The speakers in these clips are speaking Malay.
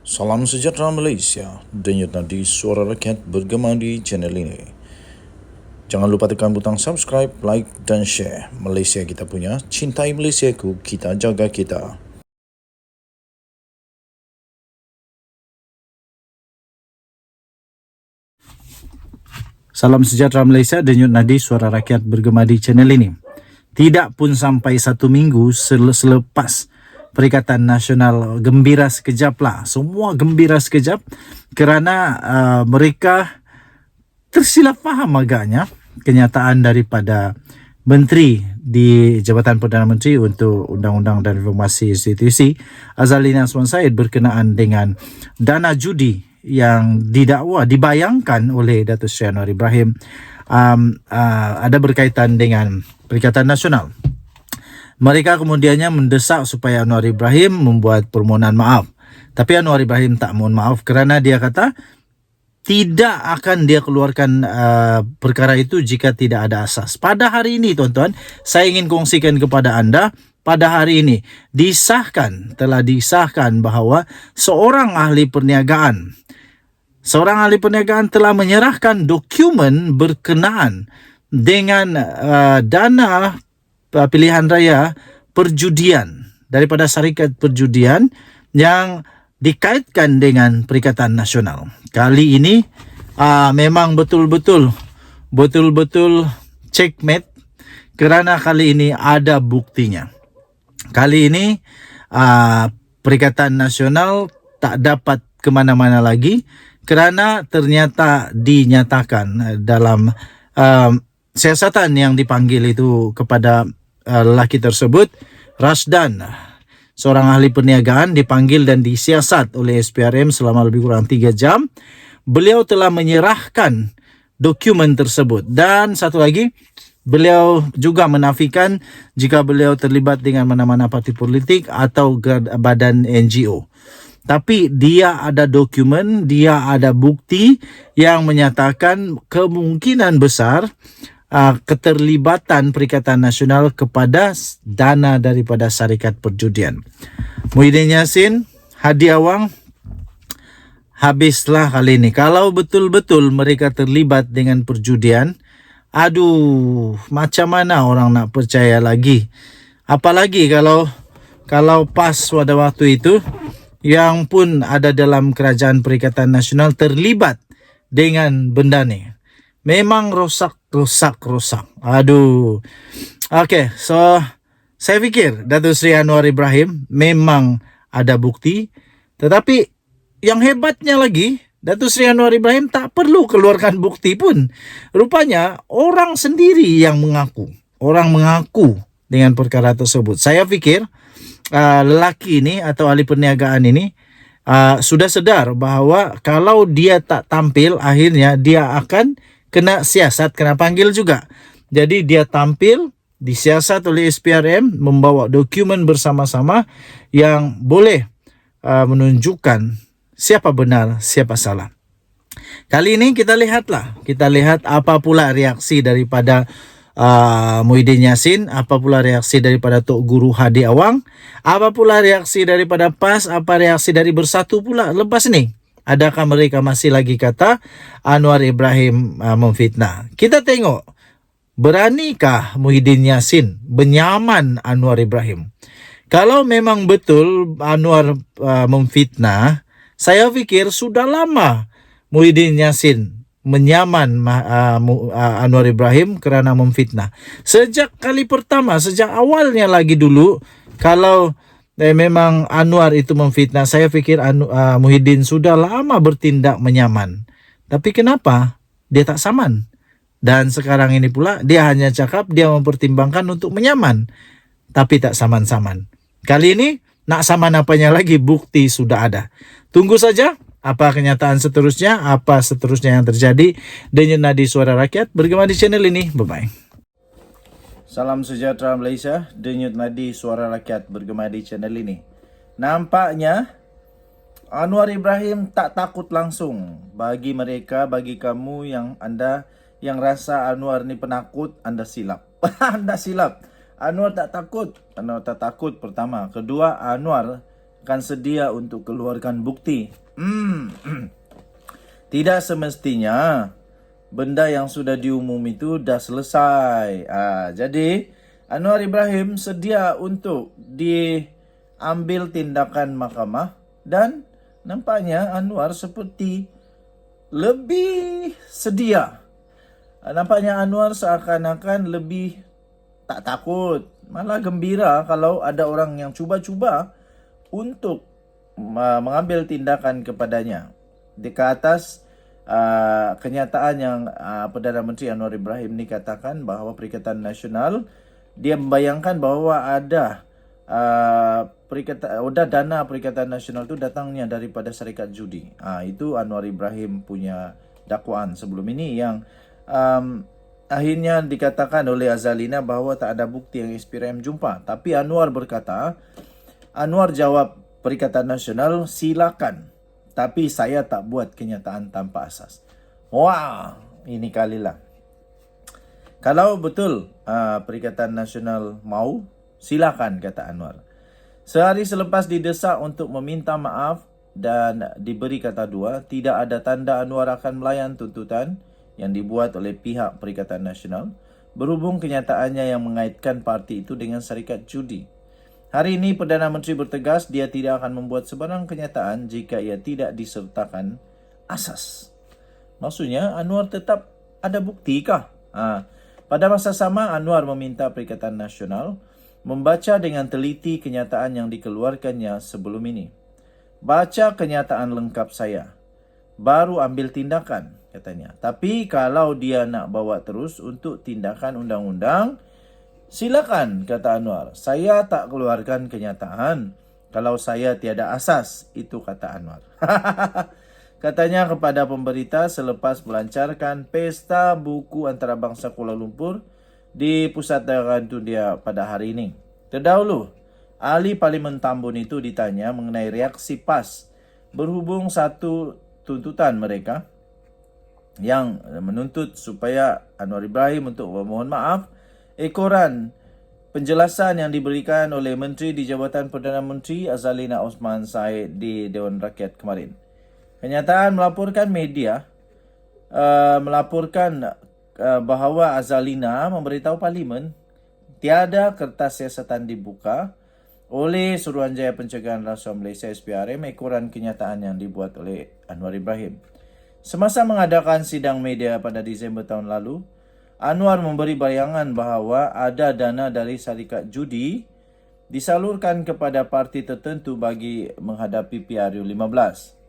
Salam sejahtera Malaysia, denyut nadi suara rakyat bergema di channel ini. Jangan lupa tekan butang subscribe, like dan share. Malaysia kita punya, cintai Malaysiaku, kita jaga kita. Salam sejahtera Malaysia, denyut nadi suara rakyat bergema di channel ini. Tidak pun sampai 1 minggu selepas Perikatan Nasional gembira sekejap lah. Semua gembira sekejap kerana mereka tersilap faham agaknya kenyataan daripada Menteri di Jabatan Perdana Menteri untuk Undang-Undang dan Informasi Institusi Azalina Asman Said berkenaan dengan dana judi yang didakwa dibayangkan oleh Datuk Seri Anwar Ibrahim ada berkaitan dengan Perikatan Nasional. Mereka kemudiannya mendesak supaya Anwar Ibrahim membuat permohonan maaf. Tapi Anwar Ibrahim tak mohon maaf kerana dia kata tidak akan dia keluarkan perkara itu jika tidak ada asas. Pada hari ini tuan-tuan, saya ingin kongsikan kepada anda, pada hari ini telah disahkan bahawa seorang ahli perniagaan telah menyerahkan dokumen berkenaan dengan dana pilihan raya perjudian daripada syarikat perjudian yang dikaitkan dengan Perikatan Nasional. Kali ini memang betul-betul checkmate kerana kali ini ada buktinya. Kali ini Perikatan Nasional tak dapat ke mana-mana lagi kerana ternyata dinyatakan dalam siasatan yang dipanggil itu kepada lelaki tersebut, Rasdan, seorang ahli perniagaan, dipanggil dan disiasat oleh SPRM selama lebih kurang 3 jam. Beliau telah menyerahkan dokumen tersebut. Dan satu lagi, beliau juga menafikan jika beliau terlibat dengan mana-mana parti politik atau badan NGO. Tapi dia ada dokumen, dia ada bukti yang menyatakan kemungkinan besar keterlibatan Perikatan Nasional kepada dana daripada syarikat perjudian. Muhyiddin Yassin, Hadi Awang, habislah kali ini. Kalau betul-betul mereka terlibat dengan perjudian, aduh, macam mana orang nak percaya lagi? Apalagi kalau pas pada waktu itu yang pun ada dalam kerajaan Perikatan Nasional terlibat dengan benda ni. Memang rosak. Aduh. Okay, so saya fikir Datuk Seri Anwar Ibrahim memang ada bukti. Tetapi yang hebatnya lagi, Datuk Seri Anwar Ibrahim tak perlu keluarkan bukti pun. Rupanya orang sendiri yang mengaku. Orang mengaku dengan perkara tersebut. Saya fikir lelaki ini atau ahli perniagaan ini sudah sedar bahawa kalau dia tak tampil, akhirnya dia akan kena siasat, kena panggil juga. Jadi dia tampil, disiasat oleh SPRM, membawa dokumen bersama-sama yang boleh menunjukkan siapa benar, siapa salah. Kali ini kita lihat apa pula reaksi daripada Muhyiddin Yassin, apa pula reaksi daripada Tok Guru Hadi Awang, apa pula reaksi daripada PAS, apa reaksi dari Bersatu pula lepas ni. Adakah mereka masih lagi kata Anwar Ibrahim memfitnah? Kita tengok, beranikah Muhyiddin Yassin menyaman Anwar Ibrahim? Kalau memang betul Anwar memfitnah, saya fikir sudah lama Muhyiddin Yassin menyaman Anwar Ibrahim kerana memfitnah. Sejak kali pertama, sejak awalnya lagi dulu, kalau memang Anwar itu memfitnah, saya fikir Muhyiddin sudah lama bertindak menyaman. Tapi kenapa dia tak saman? Dan sekarang ini pula dia hanya cakap dia mempertimbangkan untuk menyaman, tapi tak saman-saman. Kali ini nak saman apanya lagi, bukti sudah ada. Tunggu saja apa kenyataan seterusnya, apa seterusnya yang terjadi. Denyut nadi suara rakyat bergema di channel ini. Bye-bye. Salam sejahtera Malaysia, denyut nadi suara rakyat bergema di channel ini. Nampaknya Anwar Ibrahim tak takut langsung. Bagi mereka, bagi kamu yang rasa Anwar ni penakut, anda silap. Anda silap. Anwar tak takut pertama. Kedua, Anwar akan sedia untuk keluarkan bukti. Tidak semestinya benda yang sudah diumum itu dah selesai. Jadi Anwar Ibrahim sedia untuk diambil tindakan mahkamah dan nampaknya Anwar seperti lebih sedia. Nampaknya Anwar seakan-akan lebih tak takut, malah gembira kalau ada orang yang cuba-cuba untuk mengambil tindakan kepadanya. Di atas kenyataan yang Perdana Menteri Anwar Ibrahim ni katakan bahawa Perikatan Nasional, dia membayangkan bahawa ada dana Perikatan Nasional itu datangnya daripada syarikat judi. Itu Anwar Ibrahim punya dakwaan sebelum ini yang akhirnya dikatakan oleh Azalina bahawa tak ada bukti yang SPRM jumpa. Tapi Anwar berkata, Anwar jawab Perikatan Nasional, silakan. Tapi saya tak buat kenyataan tanpa asas. Wah, ini kalilah. Kalau betul Perikatan Nasional mau, silakan, kata Anwar. Sehari selepas didesak untuk meminta maaf dan diberi kata dua, tidak ada tanda Anwar akan melayan tuntutan yang dibuat oleh pihak Perikatan Nasional berhubung kenyataannya yang mengaitkan parti itu dengan syarikat judi. Hari ini Perdana Menteri bertegas dia tidak akan membuat sebarang kenyataan jika ia tidak disertakan asas. Maksudnya Anwar tetap ada bukti kah? Pada masa sama Anwar meminta Perikatan Nasional membaca dengan teliti kenyataan yang dikeluarkannya sebelum ini. Baca kenyataan lengkap saya, baru ambil tindakan, katanya. Tapi kalau dia nak bawa terus untuk tindakan undang-undang, silakan, kata Anwar. Saya tak keluarkan kenyataan kalau saya tiada asas, itu kata Anwar. Katanya kepada pemberita selepas melancarkan Pesta Buku Antarabangsa Kuala Lumpur di Pusat Dagangan Dunia pada hari ini. Terdahulu, ahli Parlimen Tambun itu ditanya mengenai reaksi PAS berhubung satu tuntutan mereka yang menuntut supaya Anwar Ibrahim untuk memohon maaf ekoran penjelasan yang diberikan oleh Menteri di Jabatan Perdana Menteri Azalina Osman Said di Dewan Rakyat kemarin. Kenyataan melaporkan media melaporkan bahawa Azalina memberitahu Parlimen tiada kertas siasatan dibuka oleh Suruhanjaya Pencegahan Rasuah Malaysia SPRM ekoran kenyataan yang dibuat oleh Anwar Ibrahim. Semasa mengadakan sidang media pada Disember tahun lalu, Anwar memberi bayangan bahawa ada dana dari syarikat judi disalurkan kepada parti tertentu bagi menghadapi PRU15.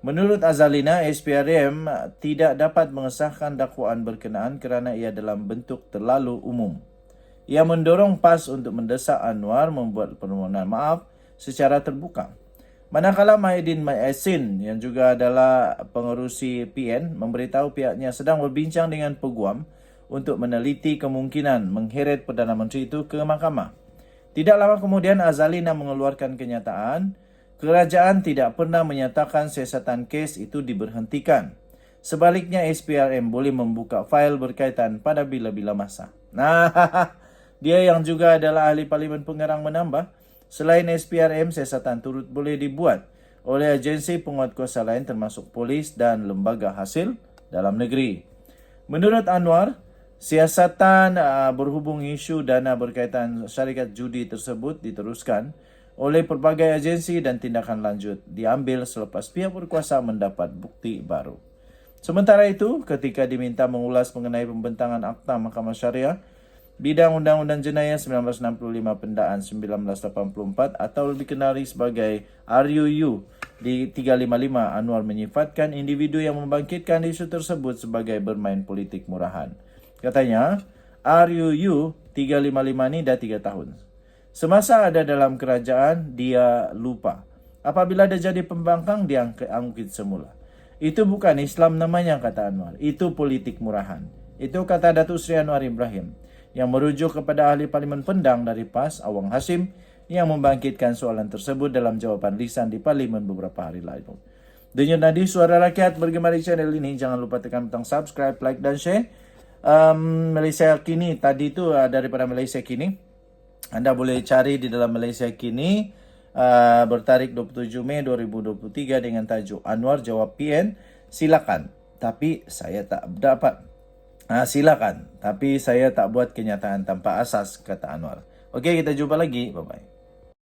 Menurut Azalina, SPRM tidak dapat mengesahkan dakwaan berkenaan kerana ia dalam bentuk terlalu umum. Ia mendorong PAS untuk mendesak Anwar membuat permohonan maaf secara terbuka. Manakala Mahidin Maisin yang juga adalah pengerusi PN memberitahu pihaknya sedang berbincang dengan peguam untuk meneliti kemungkinan mengheret Perdana Menteri itu ke mahkamah. Tidak lama kemudian Azalina mengeluarkan kenyataan kerajaan tidak pernah menyatakan siasatan kes itu diberhentikan. Sebaliknya SPRM boleh membuka fail berkaitan pada bila-bila masa. Dia yang juga adalah ahli Parlimen Pengarang menambah, selain SPRM, siasatan turut boleh dibuat oleh agensi penguatkuasa lain termasuk polis dan lembaga hasil dalam negeri. Menurut Anwar, siasatan berhubung isu dana berkaitan syarikat judi tersebut diteruskan oleh pelbagai agensi dan tindakan lanjut diambil selepas pihak berkuasa mendapat bukti baru. Sementara itu, ketika diminta mengulas mengenai pembentangan Akta Mahkamah Syariah, Bidang Undang-Undang Jenayah 1965 Pendaan 1984 atau lebih kenali sebagai RUU di 355, Anwar menyifatkan individu yang membangkitkan isu tersebut sebagai bermain politik murahan. Katanya, RUU 355 ni dah 3 tahun. Semasa ada dalam kerajaan, dia lupa. Apabila dia jadi pembangkang, dia angkit semula. Itu bukan Islam namanya, kata Anwar. Itu politik murahan. Itu kata Datuk Seri Anwar Ibrahim yang merujuk kepada ahli Parlimen Pendang dari PAS, Awang Hashim, yang membangkitkan soalan tersebut dalam jawapan lisan di Parlimen beberapa hari lalu. Denyut Nadi Suara Rakyat bergema di channel ini. Jangan lupa tekan butang subscribe, like dan share. Malaysia Kini, tadi itu daripada Malaysia Kini. Anda boleh cari di dalam Malaysia Kini bertarikh 27 Mei 2023 dengan tajuk Anwar jawab PN, silakan. Tapi saya tak dapat. Silakan, tapi saya tak buat kenyataan tanpa asas, kata Anwar. Okey, kita jumpa lagi. Bye-bye.